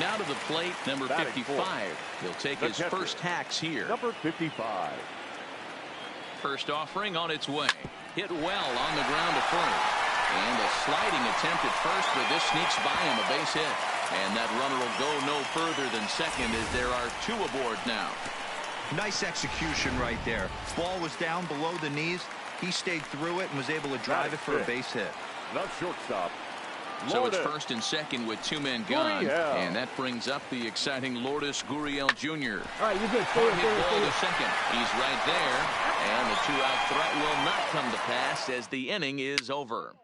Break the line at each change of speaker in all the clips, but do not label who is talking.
Now to the plate, number 55. He'll take his first hacks here.
Number 55.
First offering on its way. Hit well on the ground to first. And a sliding attempt at first, but this sneaks by him, a base hit. And that runner will go no further than second as there are 2 aboard now.
Nice execution right there. Ball was down below the knees. He stayed through it and was able to drive it for a base hit.
The shortstop.
So it's first and second with 2 men gone. And that brings up the exciting Lourdes Gurriel Jr.
All right, you're good. Stay
Hit ball to second. He's right there. And the 2-out threat will not come to pass as the inning is over.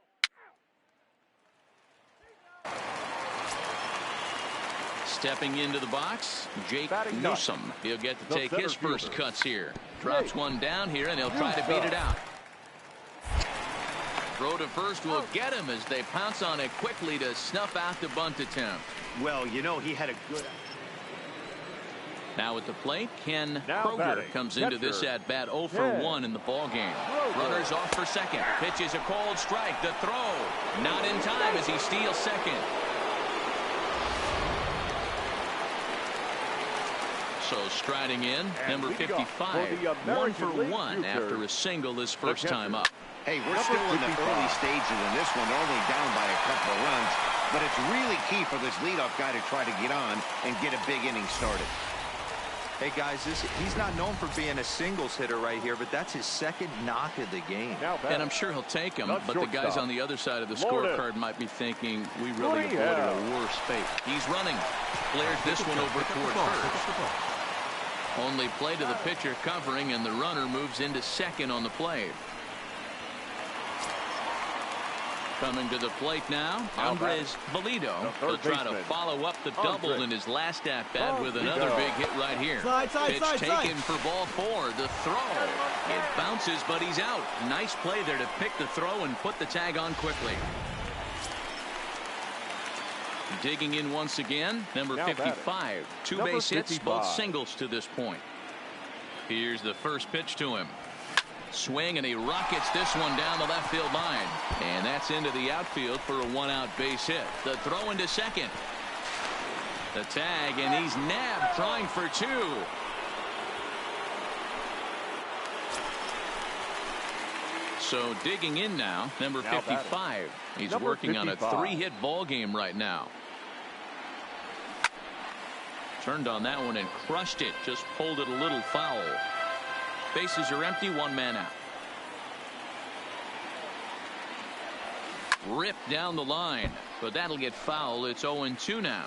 Stepping into the box, Jake Newsom. He'll get to take his first cuts here. Drops one down here, and he'll try to beat it out. Throw to first will get him as they pounce on it quickly to snuff out the bunt attempt.
Well, you know, he had a good...
Now at the plate, Ken Kroger comes into this at-bat 0 for 1 in the ballgame. Runners off for second. Pitches a cold strike. The throw. Not in time as he steals second. So striding in, number 55, 1 for 1 after a single his first time up.
Hey, we're still in the early stages in this one, only down by a couple of runs. But it's really key for this leadoff guy to try to get on and get a big inning started.
Hey, guys, he's not known for being a singles hitter right here, but that's his second knock of the game.
And I'm sure he'll take him, but the guys on the other side of the scorecard might be thinking we really avoided a worse fate. He's running. Flares this one over toward first. Only play to the pitcher covering, and the runner moves into second on the play. Coming to the plate now, Andres Valido. He'll try to follow up the double in his last at-bat with another big hit right here. Pitch taken for ball 4. The throw. It bounces, but he's out. Nice play there to pick the throw and put the tag on quickly. Digging in once again, number 55. 2 base hits, both singles to this point. Here's the first pitch to him. Swing, and he rockets this one down the left field line. And that's into the outfield for a 1-out base hit. The throw into second. The tag, and he's nabbed trying for 2. So digging in now, number 55. He's working on a 3-hit ball game right now. Turned on that one and crushed it. Just pulled it a little foul. Bases are empty, 1 man out. Ripped down the line, but that'll get foul. It's 0-2 now.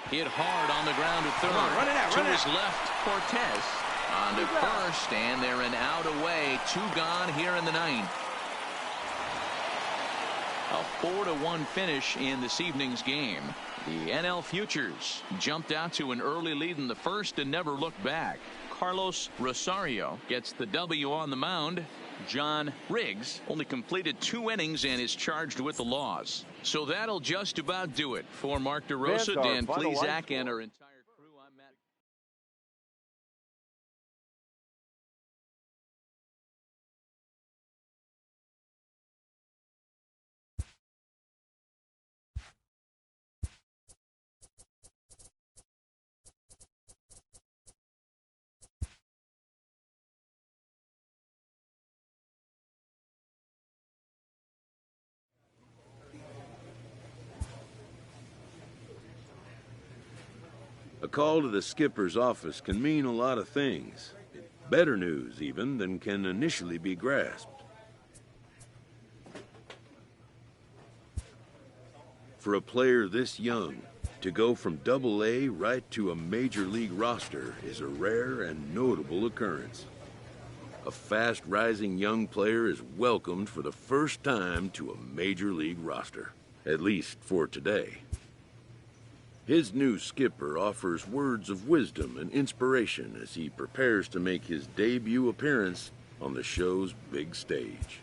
Hit hard on the ground at third. To his left, Cortez on to first, and they're an out away. 2 gone here in the 9th. A 4-1 finish in this evening's game. The NL Futures jumped out to an early lead in the first and never looked back. Carlos Rosario gets the W on the mound. John Riggs only completed 2 innings and is charged with the loss. So that'll just about do it. For Mark DeRosa, Dan Plesac, and our entire crew, I'm Matt.
A call to the skipper's office can mean a lot of things. Better news, even, than can initially be grasped. For a player this young, to go from Double-A right to a major league roster is a rare and notable occurrence. A fast-rising young player is welcomed for the first time to a major league roster, at least for today. His new skipper offers words of wisdom and inspiration as he prepares to make his debut appearance on the show's big stage.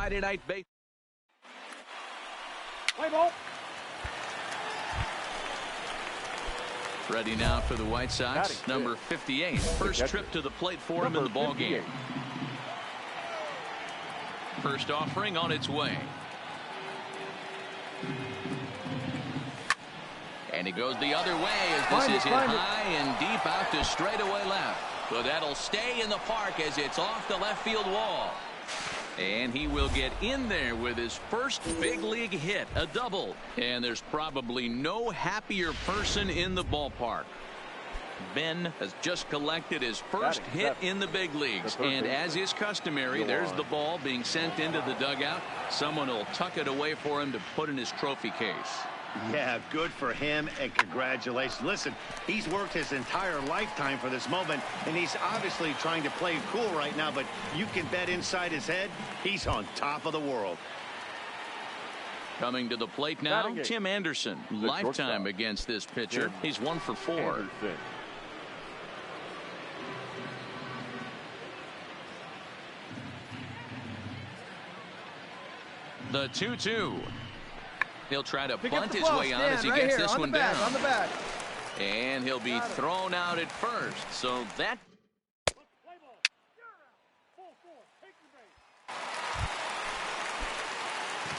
Friday Night Baseball.
Play ball.
Ready now for the White Sox, number 58. First trip to the plate for him in the ball game. First offering on its way. And he goes the other way as this is hit high and deep out to straightaway left. So that'll stay in the park as it's off the left field wall. And he will get in there with his first big league hit, a double. And there's probably no happier person in the ballpark. Ben has just collected his first hit in the big leagues. And as is customary, there's the ball being sent into the dugout. Someone will tuck it away for him to put in his trophy case.
Yeah, good for him, and congratulations. Listen, he's worked his entire lifetime for this moment, and he's obviously trying to play cool right now, but you can bet inside his head, he's on top of the world.
Coming to the plate now, Tim Anderson. Lifetime against this pitcher. He's 1 for 4. The 2-2. He'll try to bunt his way on as he gets this one down.
On the back.
And he'll be thrown out at first. So that.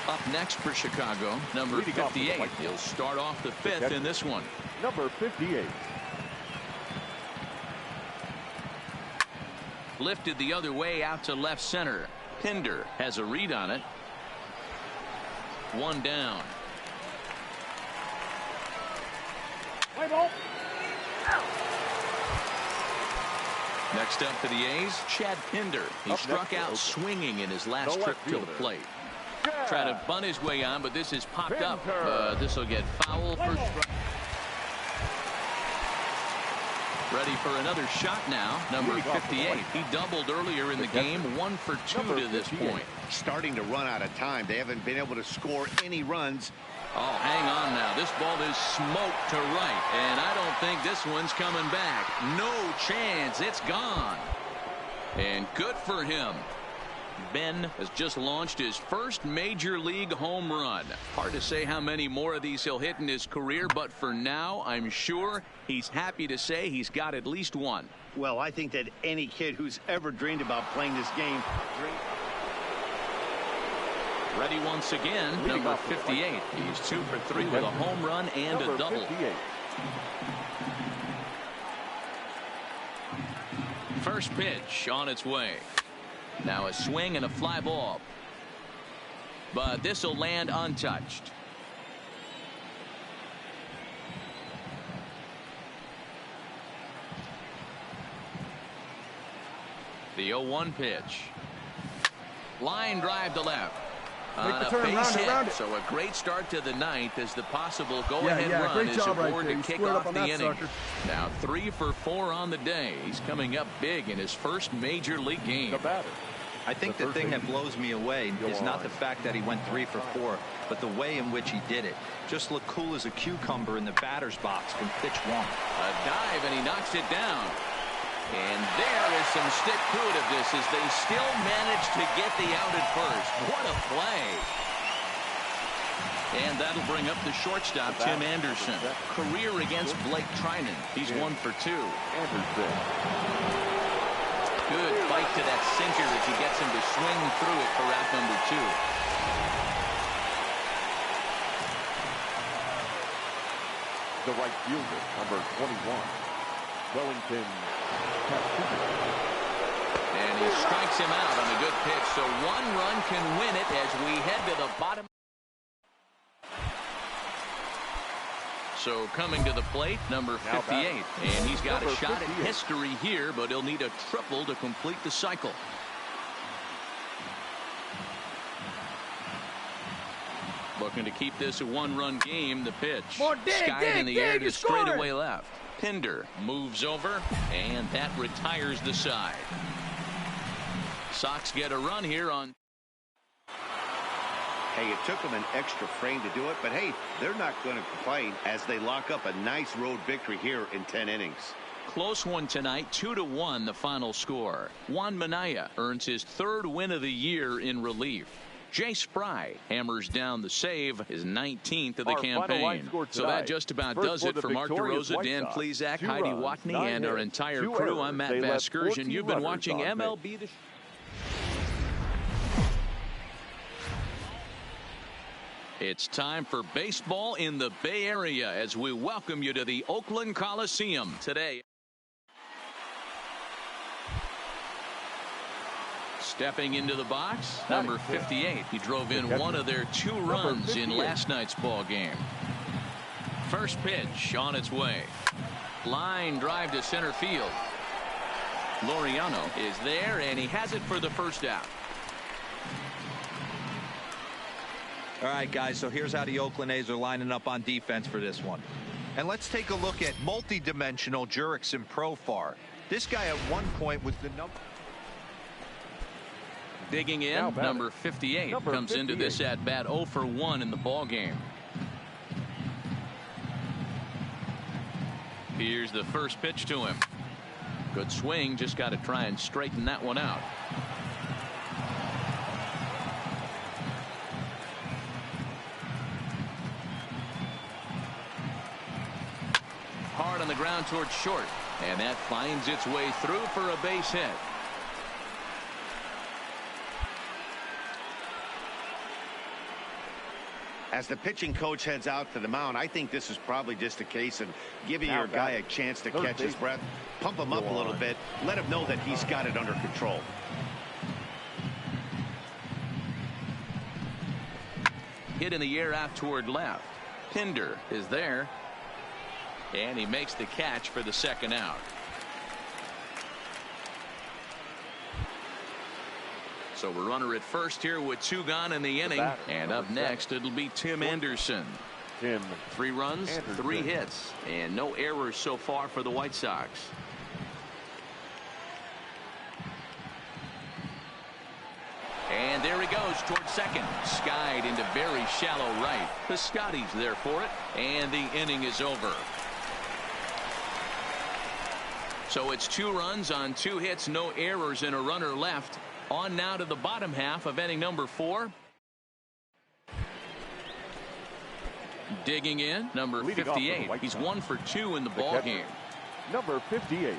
Up next for Chicago, number 58. He'll start off the 5th in this one.
Number 58.
Lifted the other way out to left center. Pinder has a read on it. One down.
Play ball.
Next up for the A's, Chad Pinder. He struck out swinging in his last trip to the plate. Try to bunt his way on, but this is popped up. This will get foul for strike. Ready for another shot now. Number 58. He doubled earlier in the game. 1 for 2 to this point.
Starting to run out of time. They haven't been able to score any runs.
Oh, hang on now. This ball is smoked to right, and I don't think this one's coming back. No chance. It's gone. And good for him. Ben has just launched his first major league home run. Hard to say how many more of these he'll hit in his career, but for now, I'm sure he's happy to say he's got at least one.
Well, I think that any kid who's ever dreamed about playing this game.
Ready once again, number 58. He's 2 for 3 with a home run and a double.
58.
First pitch on its way. Now a swing and a fly ball. But this will land untouched. The 0-1 pitch. Line drive to left. On a base hit, so a great start to the 9th as the possible go-ahead run is aboard to kick off the inning. Now 3 for 4 on the day. He's coming up big in his first major league game.
I think the thing that blows me away is not the fact that he went 3 for 4, but the way in which he did it. Just look cool as a cucumber in the batter's box from pitch 1.
A dive, and he knocks it down. And there is some stick-to-itiveness as they still manage to get the out at first. What a play. And that'll bring up the shortstop, Tim Anderson. Career against Blake Trinan. He's 1 for 2. Good bite to that sinker as he gets him to swing through it for out number
2.
two.
The right fielder, number 21, Wellington.
And he strikes him out on a good pitch, so 1 run can win it as we head to the bottom. So coming to the plate, number 58, and he's got a shot at history here, but he'll need a triple to complete the cycle. Looking to keep this a 1-run game. The pitch skied in the air to straightaway left. Pinder moves over, and that retires the side. Sox get a run here on.
Hey, it took them an extra frame to do it, but hey, they're not going to complain as they lock up a nice road victory here in 10 innings.
Close one tonight, 2-1 the final score. Juan Minaya earns his 3rd win of the year in relief. Jay Spry hammers down the save, his 19th of the campaign. So that just about does it for Mark DeRosa, Dan Plesac, Heidi Watney, and our entire crew. I'm Matt Vasgersian. You've been watching MLB The It's time for baseball in the Bay Area as we welcome you to the Oakland Coliseum today. Stepping into the box, number 58. He drove in one of their 2 runs in last night's ball game. First pitch on its way. Line drive to center field. Laureano is there, and he has it for the first out.
All right, guys, so here's how the Oakland A's are lining up on defense for this one. And let's take a look at multi-dimensional Jurickson Profar. This guy at one point was the number.
Digging in, number 58 comes into this at bat 0 for 1 in the ball game. Here's the first pitch to him. Good swing, just got to try and straighten that one out. Hard on the ground towards short, and that finds its way through for a base hit.
As the pitching coach heads out to the mound, I think this is probably just a case of giving your guy a chance to catch his breath, pump him up a little bit, let him know that he's got it under control.
Hit in the air out toward left. Pinder is there, and he makes the catch for the second out. So we're runner at first here with 2 gone in the inning. And up next, it'll be Tim Anderson. 3 runs, 3 hits, and no errors so far for the White Sox. And there he goes towards second. Skied into very shallow right. Piscotty's there for it, and the inning is over. So it's 2 runs on 2 hits, no errors, and a runner left. On now to the bottom half of inning number 4. Digging in, number 58. He's 1 for 2 in the ball game.
Number 58.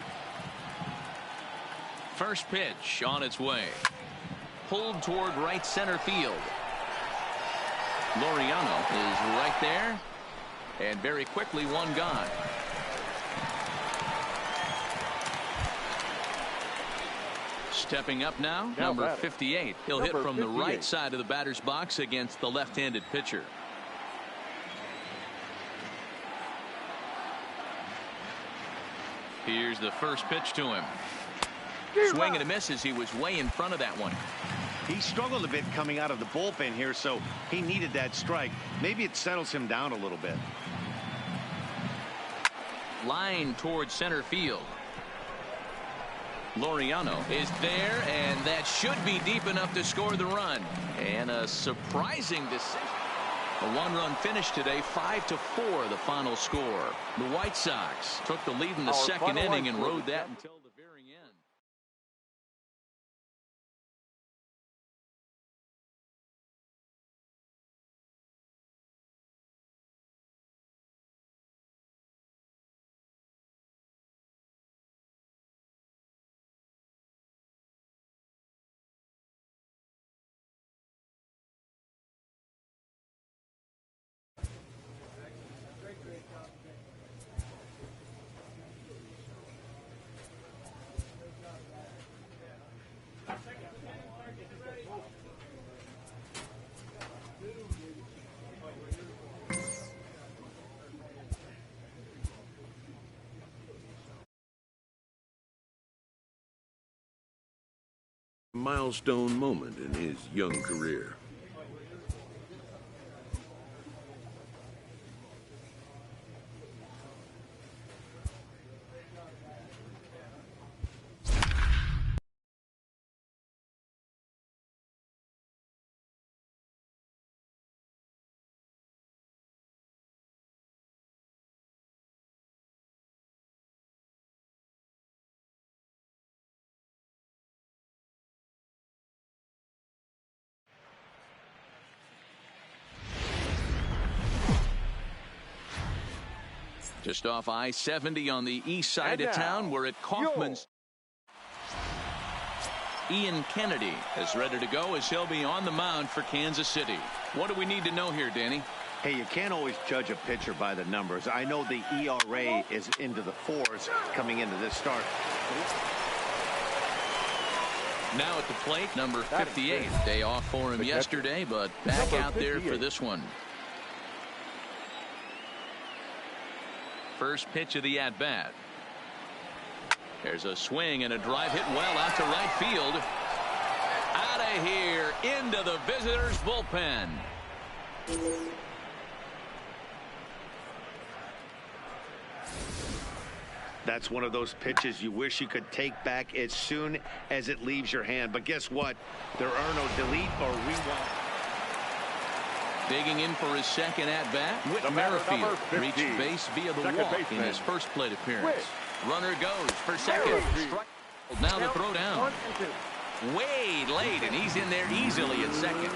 First pitch on its way. Pulled toward right center field. Laureano is right there. And very quickly, 1 gone. Stepping up now, number 58. He'll hit from the right side of the batter's box against the left-handed pitcher. Here's the first pitch to him. Swing and a miss as he was way in front of that one.
He struggled a bit coming out of the bullpen here, so he needed that strike. Maybe it settles him down a little bit.
Line towards center field. Laureano is there, and that should be deep enough to score the run. And a surprising decision. A 1-run finish today, 5-4 the final score. The White Sox took the lead in the second inning and rode that until the very end.
Milestone moment in his young career.
Just off I-70 on the east side of town, we're at Kaufman's. Ian Kennedy is ready to go as he'll be on the mound for Kansas City. What do we need to know here, Danny?
Hey, you can't always judge a pitcher by the numbers. I know the ERA is into the 4s coming into this start.
Now at the plate, number 58. Day off for him yesterday, but back out there for this one. First pitch of the at-bat. There's a swing and a drive hit well out to right field. Out of here into the visitors' bullpen.
That's one of those pitches you wish you could take back as soon as it leaves your hand. But guess what? There are no delete or rewind.
Digging in for his second at-bat, Whit Merrifield reached base via the walk in his first plate appearance. Runner goes for second. Now the throw down. Way late, and he's in there easily at second.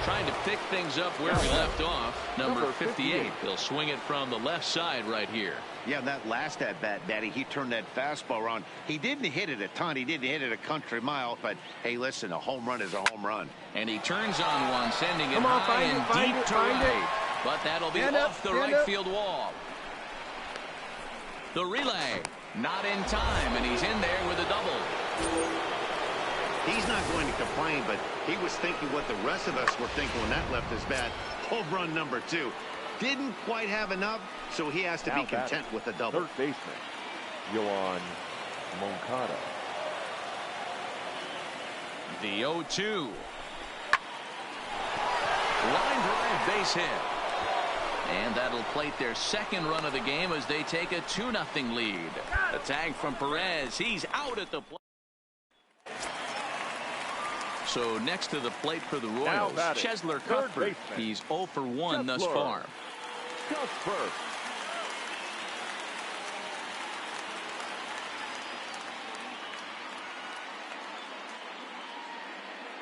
Trying to pick things up where we left off. Number 58. He'll swing it from the left side right here.
Yeah, that last at-bat, Daddy, he turned that fastball around. He didn't hit it a ton. He didn't hit it a country mile. But, hey, listen, a home run is a home run.
And he turns on one, sending it high and deep to right. But that'll be off the right field wall. The relay, not in time, and he's in there with a double.
He's not going to complain, but he was thinking what the rest of us were thinking when that left his bat. Home run number 2. Didn't quite have enough, so he has to be content with a double.
Third baseman, Yohan Moncada.
The 0-2. Line drive base hit. And that'll plate their second run of the game as they take a 2-0 lead. A tag from Perez. He's out at the plate. So next to the plate for the Royals, Chesler Cuthbert. He's 0 for 1 thus far.
Cuthbert.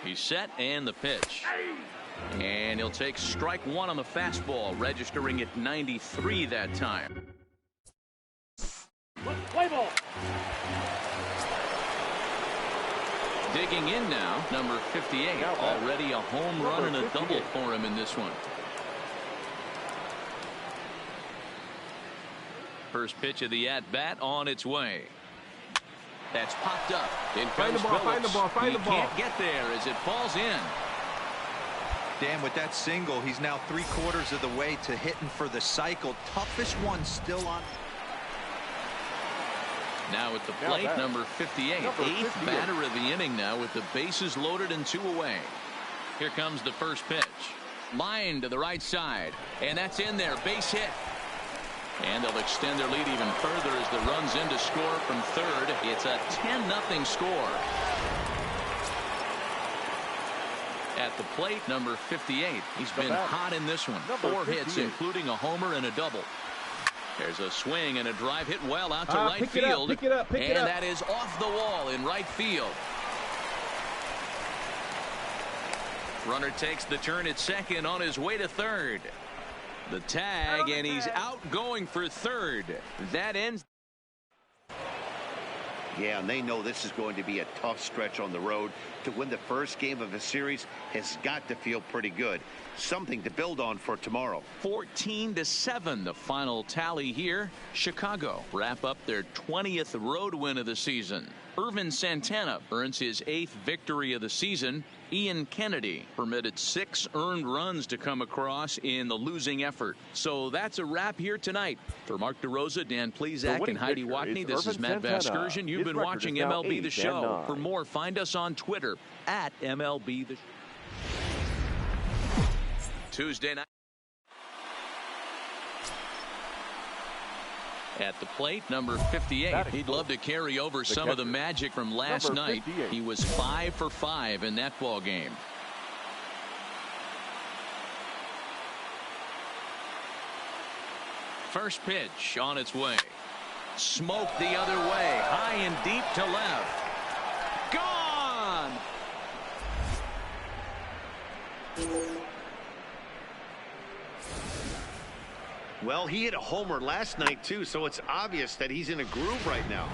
He's set, and the pitch. And he'll take strike one on the fastball, registering at 93 that time.
Play ball.
Digging in now, number 58. Already a home run and a double for him in this one. First pitch of the at-bat on its way. That's popped up. In comes Phillips.
Find the ball.
He can't get there as it falls in.
Dan, with that single, he's now 3/4 of the way to hitting for the cycle. Toughest one still on.
Now at the plate, number 58. Eighth batter of the inning now with the bases loaded and 2 away. Here comes the first pitch. Line to the right side. And that's in there. Base hit. And they'll extend their lead even further as the run's in to score from third. It's a 10-0 score. At the plate, number 58. He's been hot in this one. 4 hits, including a homer and a double. There's a swing and a drive hit well out to right field.
Pick it up.
And that is off the wall in right field. Runner takes the turn at second on his way to third. The tag, and he's out going for third. That ends.
Yeah, and they know this is going to be a tough stretch on the road. To win the first game of a series has got to feel pretty good. Something to build on for tomorrow.
14-7, the final tally here. Chicago wrap up their 20th road win of the season. Irvin Santana earns his 8th victory of the season. Ian Kennedy permitted 6 earned runs to come across in the losing effort. So that's a wrap here tonight. For Mark DeRosa, Dan Plesac, and Heidi Watney, this is Matt Vasgersian. You've been watching MLB The Show. For more, find us on Twitter at MLB The Show. Tuesday night. At the plate, number 58. He'd love to carry over some of the magic from last night. He was 5 for 5 in that ball game. First pitch on its way. Smoke the other way. High and deep to left. Gone!
Well, he hit a homer last night, too, so it's obvious that he's in a groove right now.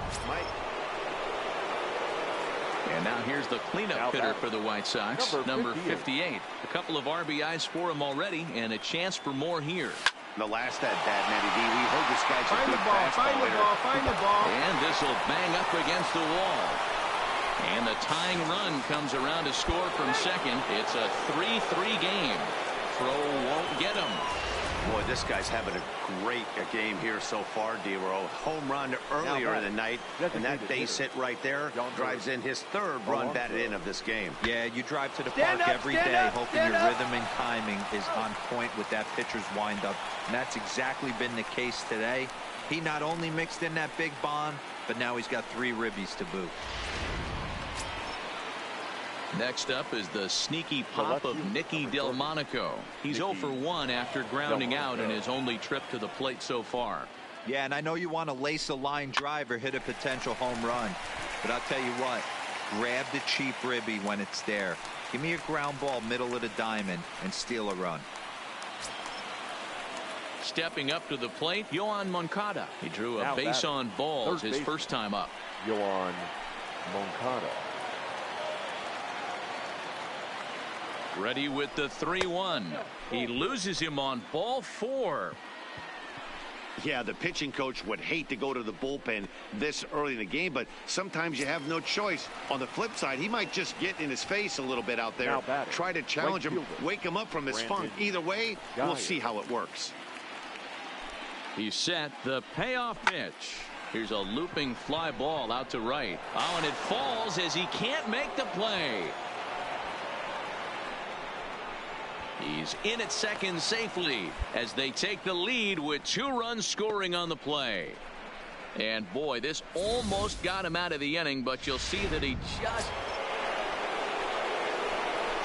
And now here's the cleanup hitter for the White Sox, number 58. A couple of RBIs for him already, and a chance for more here.
The last at-bat, Matty V, we heard this guy's a good
Find the ball.
And this will bang up against the wall. And the tying run comes around to score from second. It's a 3-3 game. Throw won't get him.
Boy, this guy's having a great game here so far, D-Row. Home run earlier in the night, and that base hit right there drives in his third run batted in of this game.
Yeah, you drive to the park every day hoping your rhythm and timing is on point with that pitcher's windup, and that's exactly been the case today. He not only mixed in that big bomb, but now he's got 3 ribbies to boot.
Next up is the sneaky pop of Nicky Delmonico. He's 0 for 1 after grounding out in his only trip to the plate so far.
Yeah, and I know you want to lace a line drive or hit a potential home run, but I'll tell you what, grab the cheap ribby when it's there. Give me a ground ball middle of the diamond and steal a run.
Stepping up to the plate, Yoan Moncada. He drew a base on balls his first time up.
Yoan Moncada.
Ready with the 3-1. He loses him on ball 4.
Yeah, the pitching coach would hate to go to the bullpen this early in the game, but sometimes you have no choice. On the flip side, he might just get in his face a little bit out there, try to challenge him, wake him up from his funk. Either way, we'll see how it works.
He's set. The payoff pitch. Here's a looping fly ball out to right. Oh, and it falls as he can't make the play. He's in at second safely as they take the lead with 2 runs scoring on the play. And boy, this almost got him out of the inning, but you'll see that he just...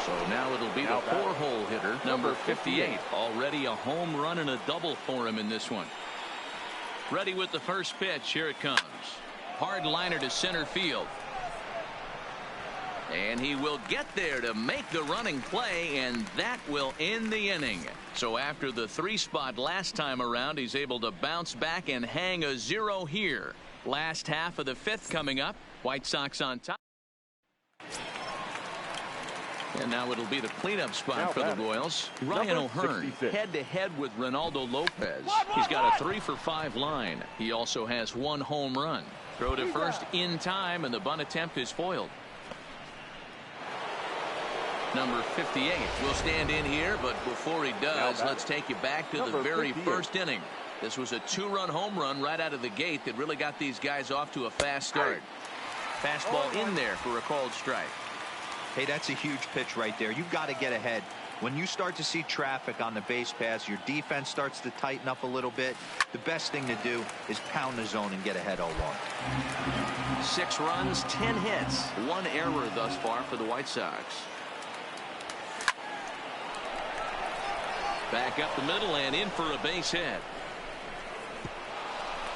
So now it'll be the 4-hole hitter, number 58. Already a home run and a double for him in this one. Ready with the first pitch. Here it comes. Hard liner to center field. And he will get there to make the running play, and that will end the inning. So after the 3 spot last time around, he's able to bounce back and hang a 0 here. Last half of the 5th coming up. White Sox on top. And now it'll be the cleanup spot for the Royals. Ryan O'Hearn head-to-head with Ronaldo Lopez. He's got a 3 for 5 line. He also has 1 home run. Throw to first in time, and the bunt attempt is foiled. Number 58 will stand in here, but before he does, let's take you back to the very first inning. This was a 2-run home run right out of the gate that really got these guys off to a fast start. Fastball in there for a called strike.
Hey, that's a huge pitch right there. You've got to get ahead. When you start to see traffic on the base pass, your defense starts to tighten up a little bit. The best thing to do is pound the zone and get ahead 0-1.
6 runs, 10 hits, 1 error thus far for the White Sox. Back up the middle and in for a base hit.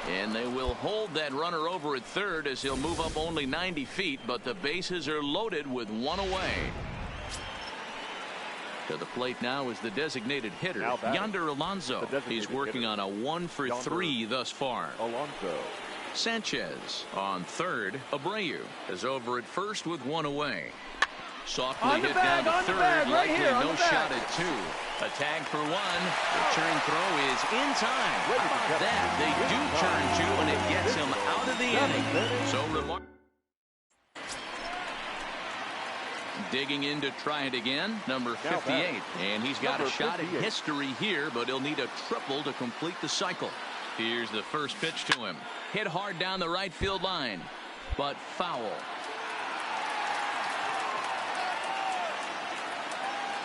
And they will hold that runner over at third as he'll move up only 90 feet, but the bases are loaded with 1 away. To the plate now is the designated hitter, Yonder Alonso. He's working on a 1 for 3 thus far.
Alonso.
Sanchez on third. Abreu is over at first with 1 away. Softly hit down to third, likely no shot at 2. A tag for 1. Return throw is in time. How about that? They do turn 2, and it gets him out of the inning. So remarkable. Digging in to try it again, number 58. And he's got a shot at history here, but he'll need a triple to complete the cycle. Here's the first pitch to him. Hit hard down the right field line, but foul.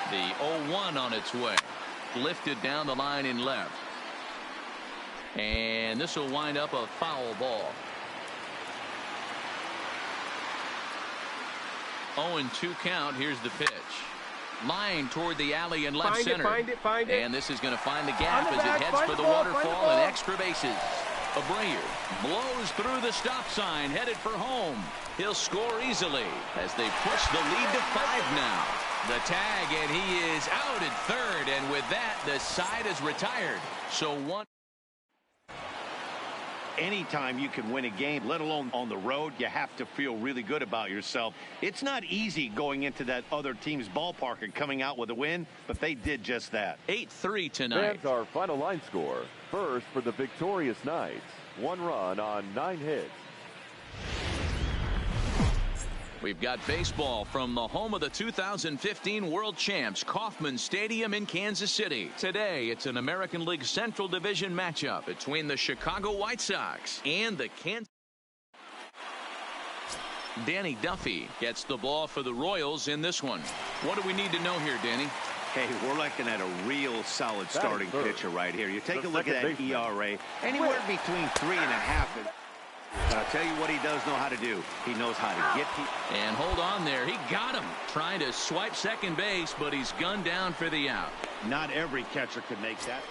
The 0-1 on its way. Lifted down the line in left. And this will wind up a foul ball. 0-2 count. Here's the pitch. Line toward the alley in left center.
Find it.
And this is going to find the gap as it heads for the waterfall and extra bases. Abreu blows through the stop sign, headed for home. He'll score easily as they push the lead to 5 now. The tag, and he is out at third, and with that, the side is retired. So 1
Anytime you can win a game, let alone on the road, you have to feel really good about yourself. It's not easy going into that other team's ballpark and coming out with a win, but they did just that.
8-3 tonight.
Fans, our final line score. First for the victorious Knights. 1 run on 9 hits.
We've got baseball from the home of the 2015 World Champs, Kauffman Stadium in Kansas City. Today, it's an American League Central Division matchup between the Chicago White Sox and the Kansas. Danny Duffy gets the ball for the Royals in this one. What do we need to know here, Danny?
Hey, we're looking at a real solid starting pitcher right here. You take a look at that ERA, anywhere between 3.5 and... I'll tell you what he does know how to do. He knows how to get people.
And hold on there. He got him. Trying to swipe second base, but he's gunned down for the out.
Not every catcher could make that.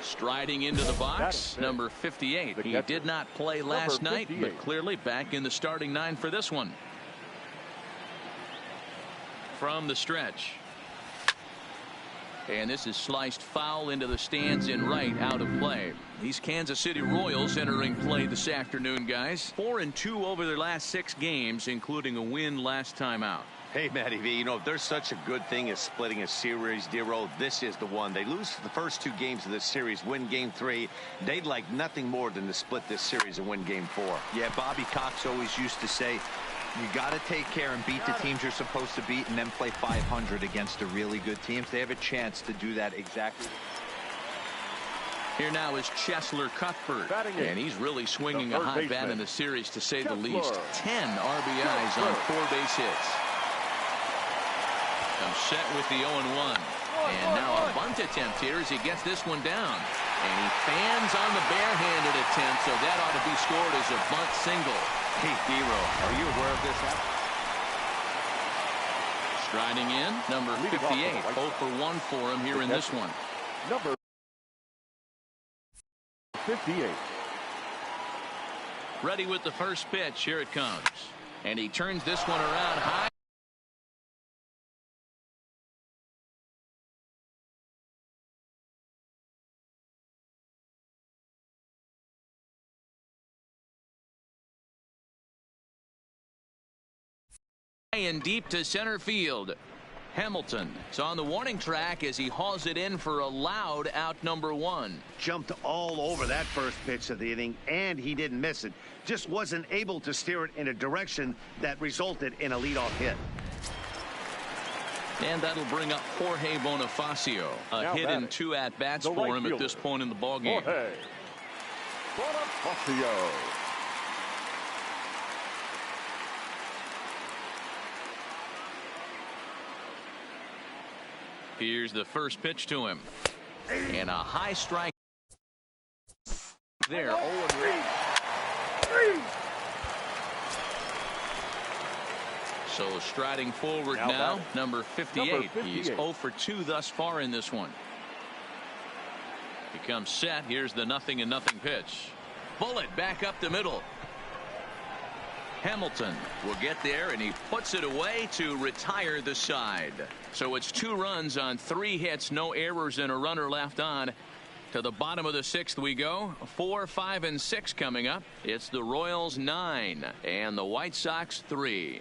Striding into the box, number 58. He did not play last night, but clearly back in the starting 9 for this one. From the stretch. And this is sliced foul into the stands in right, out of play. These Kansas City Royals entering play this afternoon, guys. 4-2 over their last 6 games, including a win last time out.
Hey, Matty V, you know, if there's such a good thing as splitting a series, Dero, this is the one. They lose the first 2 games of this series, win game 3. They'd like nothing more than to split this series and win game 4.
Yeah, Bobby Cox always used to say, you got to take care and beat the teams you're supposed to beat and then play 500 against the really good teams. They have a chance to do that exactly.
Here now is Cheslor Cuthbert, and he's really swinging a hot bat in the series, to say the least. 10 RBIs on 4 base hits. I'm set with the 0-1. And now a bunt attempt here as he gets this one down. And he fans on the barehanded attempt, so that ought to be scored as a bunt single.
Hey, Dero, are you aware of this?
Striding in, number 58. 0 for 1 for him here in this one.
Number 58.
Ready with the first pitch. Here it comes. And he turns this one around high. And deep to center field. Hamilton is on the warning track as he hauls it in for a loud out, number 1.
Jumped all over that first pitch of the inning, and he didn't miss it. Just wasn't able to steer it in a direction that resulted in a leadoff hit.
And that'll bring up Jorge Bonifacio. A hit and 2 at-bats for him at this point in the ballgame.
Jorge Bonifacio.
Here's the first pitch to him. And a high strike there. 0-3. So striding forward now, number 58. He's 0 for 2 thus far in this one. He comes set. Here's the 0-0 pitch. Bullet back up the middle. Hamilton will get there, and he puts it away to retire the side. So it's 2 runs on 3 hits, no errors, and a runner left on. To the bottom of the 6th we go. 4, 5, and 6 coming up. It's the Royals 9 and the White Sox 3.